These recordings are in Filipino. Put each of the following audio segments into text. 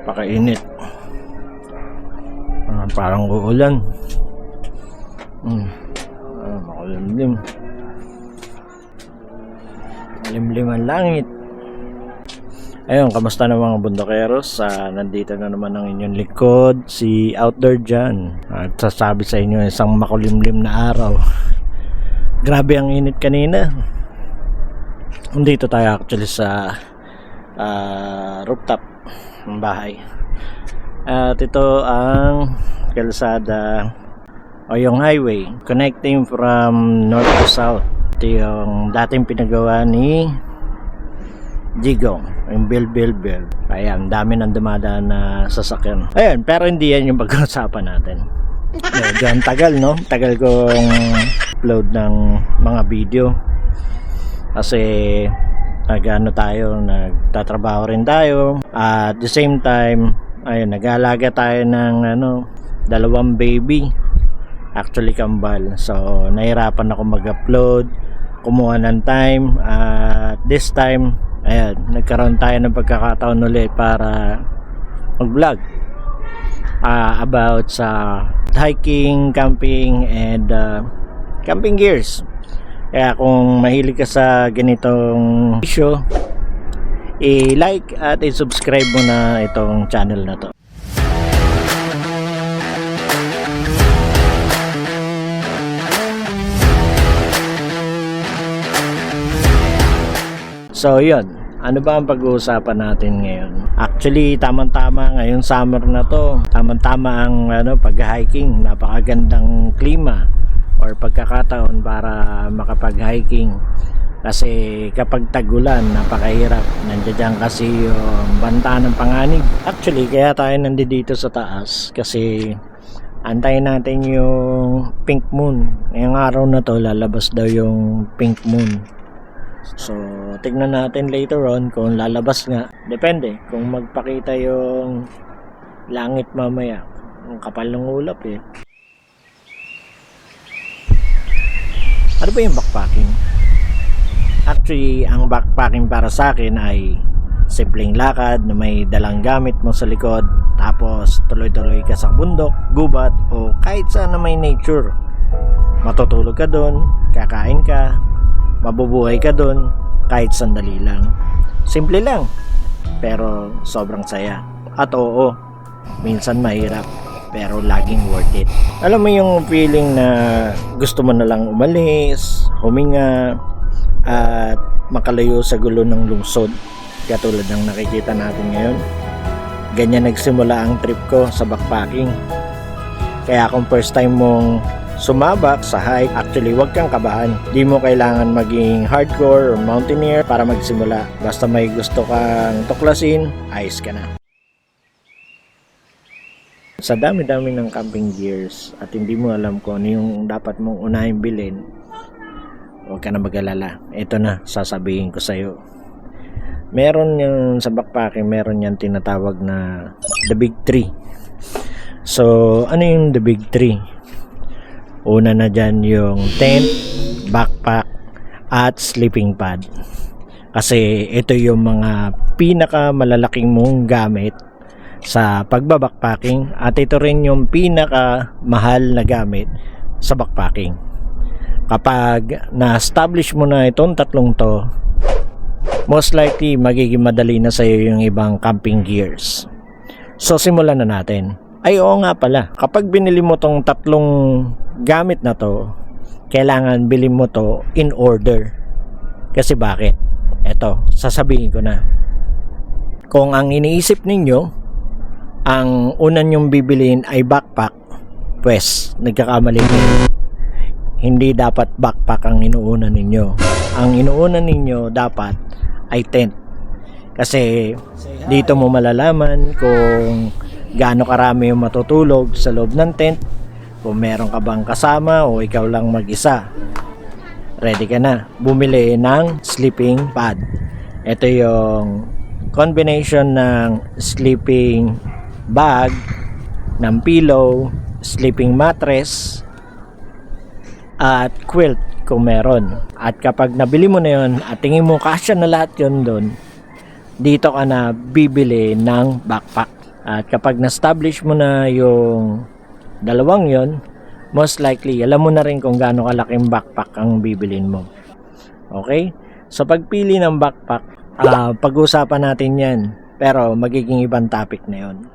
Napakainit. Parang uulan. Makulimlim. Limlim ang langit. Ayun, kamusta na mga bundokeros? Nandito na naman ang inyong likod, si Outdoor John. At sasabi sa inyo isang makulimlim na araw. Grabe ang init kanina. Nandito tayo actually sa rooftop ng bahay. At ito ang kalsada o yung highway connecting from north to south. Ito yung dating pinagawa ni Jigong, yung Bill. Ayan, dami nang dumadaan na sasakyan. Ayun, pero hindi yan yung pag-uusapan natin. Medyo ang tagal, no? Tagal kong upload ng mga video. Kasi nagtatrabaho rin tayo. At the same time, ayun, nag-aalaga tayo ng dalawang baby. Actually, kambal. So, nahirapan ako mag-upload. Kumuha ng time. At this time, ayan, nagkaroon tayo ng pagkakataon ulit para mag-vlog about sa hiking, camping, and camping gears. Kaya kung mahilig ka sa ganitong issue, i-like at i-subscribe mo na itong channel na to. So yun, ano ba ang pag-uusapan natin ngayon? Actually, tamang-tama ngayong summer na to. Tamang-tama ang pag-hiking. Napakagandang klima or pagkakataon para makapag-hiking. Kasi kapag tag-ulan, napakahirap. Nandiyan kasi yung banta ng panganib. Actually, kaya tayo nandito sa taas kasi antayin natin yung pink moon. Ngayong araw na to, lalabas daw yung pink moon. So, tignan natin later on kung lalabas nga. Depende kung magpakita yung langit mamaya. Ang kapal ng ulap eh. Ano ba yung backpacking? Actually, ang backpacking para sa akin ay simpleng lakad na may dalang gamit mo sa likod. Tapos, tuloy-tuloy ka sa bundok, gubat, o kahit saan na may nature. Matutulog ka doon, kakain ka, mabubuhay ka doon kahit sandali lang. Simple lang, pero sobrang saya. At oo, minsan mahirap, pero laging worth it. Alam mo yung feeling na gusto mo na lang umalis, huminga, at makalayo sa gulo ng lungsod, katulad ng nakikita natin ngayon. Ganyan nagsimula ang trip ko sa backpacking. Kaya kung first time mong sumabak sa hike, actually wag kang kabahan. Di mo kailangan maging hardcore or mountaineer para magsimula. Basta may gusto kang tuklasin, ayos ka na. Sa dami-dami ng camping gears at hindi mo alam kung ano yung dapat mong unahin bilhin, huwag ka na mag-alala. Ito na, sasabihin ko sa'yo. Meron yung sa backpacking, meron yung tinatawag na the big three. So, ano yung the big three? Una na dyan yung tent, backpack, at sleeping pad. Kasi ito yung mga pinaka malalaking mong gamit sa pagbabackpacking. At ito rin yung pinaka mahal na gamit sa backpacking. Kapag na-establish mo na itong tatlong to, most likely magiging madali na sa'yo yung ibang camping gears. So simulan na natin. Ay oo nga pala, kapag binili mo tong tatlong gamit na to, kailangan bilhin mo to in order. Kasi bakit? Eto, sasabihin ko na. Kung ang iniisip ninyo, ang una nyong bibiliin ay backpack, pues nagkakamali kayo. Hindi dapat backpack ang inuuna ninyo. Ang inuuna ninyo dapat ay tent. Kasi dito mo malalaman kung gaano karami yung matutulog sa loob ng tent, kung meron ka bang kasama o ikaw lang mag-isa. Ready ka na. Bumili ng sleeping pad. Ito yung combination ng sleeping bag, ng pillow, sleeping mattress, at quilt kung meron. At kapag nabili mo na yun at tingin mo kasya na lahat yun doon, dito ka na bibili ng backpack. At kapag na-establish mo na yung dalawang yon, most likely alam mo na rin kung gaano kalaking backpack ang bibilin mo. Okay? Sa pagpili ng backpack, pag-usapan natin yan, pero magiging ibang topic na yon.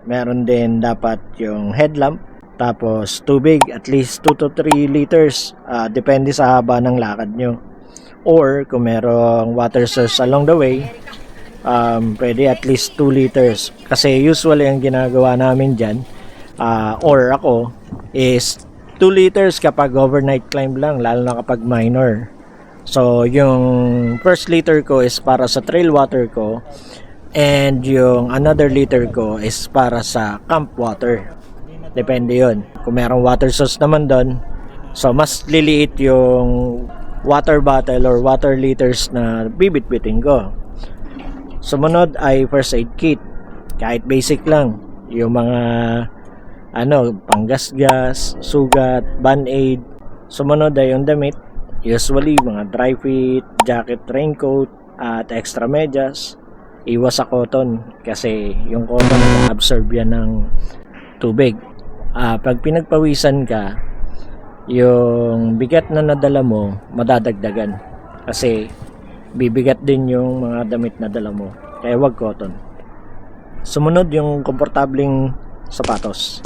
Meron din dapat yung headlamp, tapos tubig, at least 2 to 3 liters, depende sa haba ng lakad nyo. Or kung merong water source along the way, pwede at least 2 liters. Kasi usually ang ginagawa namin dyan, or ako, is 2 liters kapag overnight climb lang, lalo na kapag minor. So yung first liter ko is para sa trail water ko, and yung another liter ko is para sa camp water. Depende yon. Kung merong water source naman doon, so mas liliit yung water bottle or water liters na bibit-bitin ko. Sumunod ay first aid kit. Kahit basic lang. Yung mga panggasgas, sugat, band-aid. Sumunod ay yung damit. Usually mga dry fit, jacket, raincoat, at extra medyas. Iwas sa cotton kasi yung cotton na-absorb yan ng tubig. Pag pinagpawisan ka, yung bigat na nadala mo madadagdagan kasi bibigat din yung mga damit na dala mo, kaya wag cotton. Sumunod yung komportableng sapatos.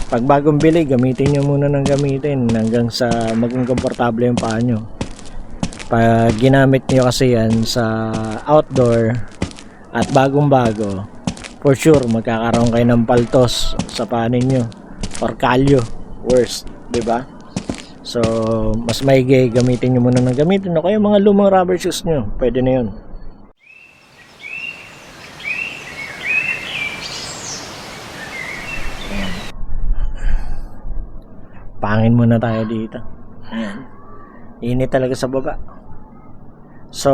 Pag bagong bili, gamitin nyo muna ng gamitin hanggang sa maging komportable yung paa nyo. Pag ginamit nyo kasi yan sa outdoor at bagong bago, for sure magkakaroon kayo ng paltos sa paa ninyo or kalyo, worst, diba? So mas maigi gamitin nyo muna ng gamitin, o kaya mga lumang rubber shoes nyo, pwede na yun. Pangin muna tayo dito. Ayan. Init talaga sa baba. So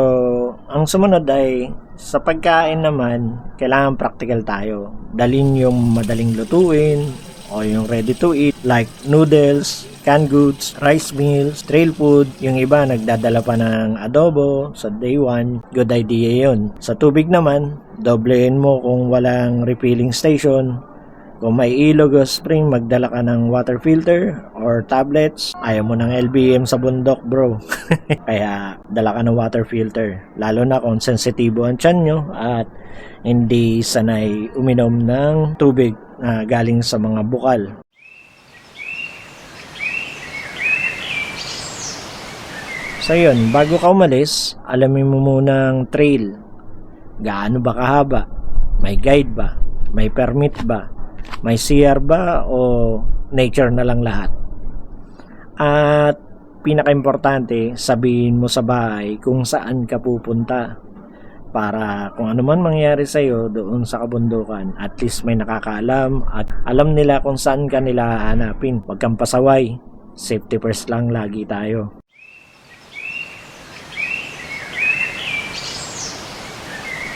ang sumunod ay sa pagkain naman, kailangan practical tayo. Dalhin yung madaling lutuin o yung ready to eat like noodles, canned goods, rice meals, trail food. Yung iba nagdadala pa ng adobo sa day 1. Good idea yun. Sa tubig naman, doblehin mo kung walang refilling station. Kung may ilog o spring, magdala ka ng water filter or tablets. Ayaw mo ng LBM sa bundok, bro. Kaya dala ka ng water filter. Lalo na kung sensitibo ang tiyan nyo at hindi sanay uminom ng tubig na galing sa mga bukal. So yun, bago ka umalis, alamin mo munang trail. Gaano ba kahaba? May guide ba? May permit ba? May CR ba o nature na lang lahat? At pinaka-importante, sabihin mo sa bahay kung saan ka pupunta. Para kung ano man mangyari sa'yo doon sa kabundukan, at least may nakakaalam at alam nila kung saan ka nila hahanapin. Huwag kang pasaway. Safety first lang lagi tayo.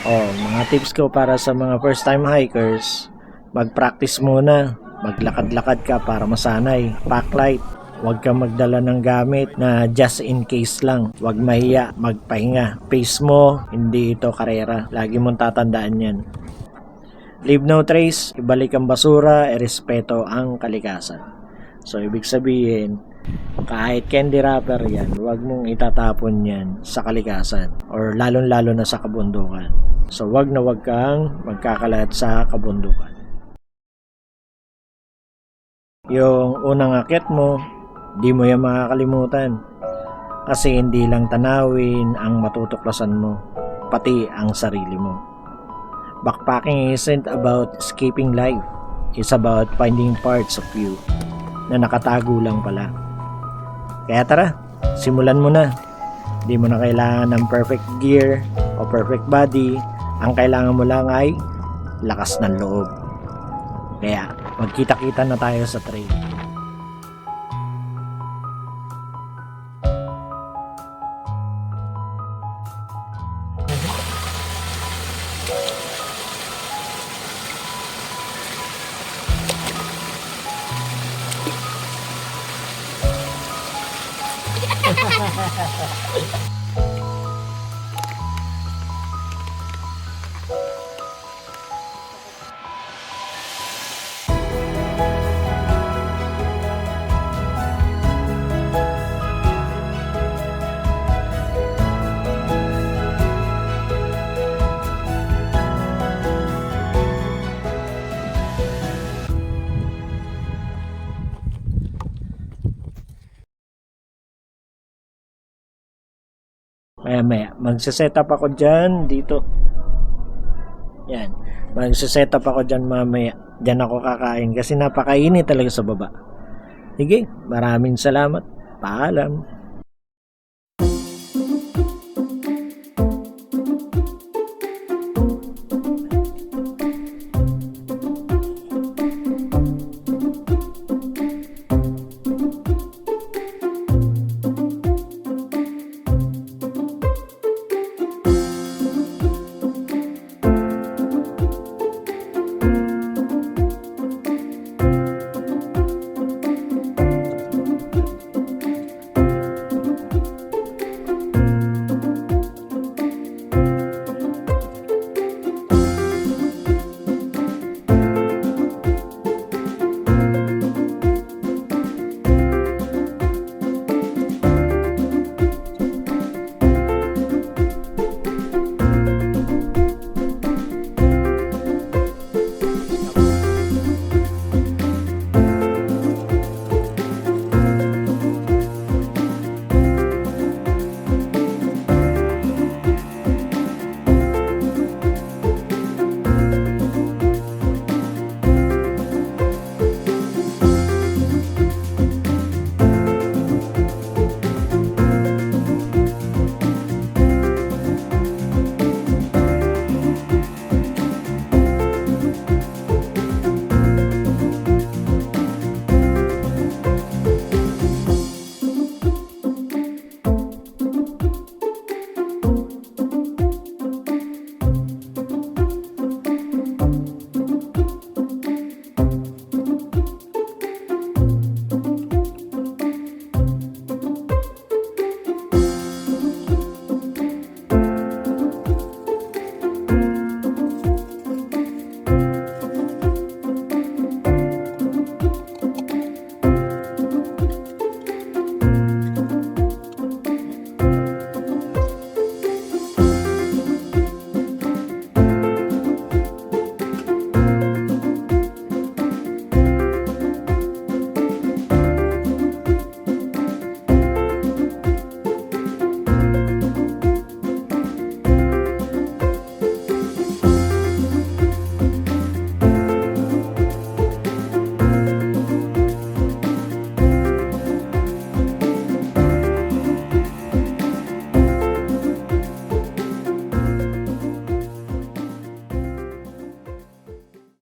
Mga tips ko para sa mga first time hikers, mag-practice muna, maglakad-lakad ka para masanay. Pack light, huwag kang magdala ng gamit na just in case lang. Huwag mahiya, magpahinga. Pace mo, hindi ito karera. Lagi mong tatandaan yan. Leave no trace, ibalik ang basura, irespeto ang kalikasan. So ibig sabihin, kahit candy wrapper yan, huwag mong itatapon yan sa kalikasan or lalong-lalo na sa kabundukan. So huwag na huwag kang magkakalat sa kabundukan. Yung unang akyat mo, di mo yan makakalimutan. Kasi hindi lang tanawin ang matutuklasan mo, pati ang sarili mo. Backpacking isn't about escaping life. It's about finding parts of you na nakatago lang pala. Kaya tara, simulan mo na. Di mo na kailangan ng perfect gear o perfect body. Ang kailangan mo lang ay lakas ng loob. Kaya magkita-kita na tayo sa trail. Maya magse-set up ako dyan dito. Yan, magse-set up ako dyan mamaya. Dyan ako kakain kasi napakainit talaga sa baba. Sige, maraming salamat. Paalam.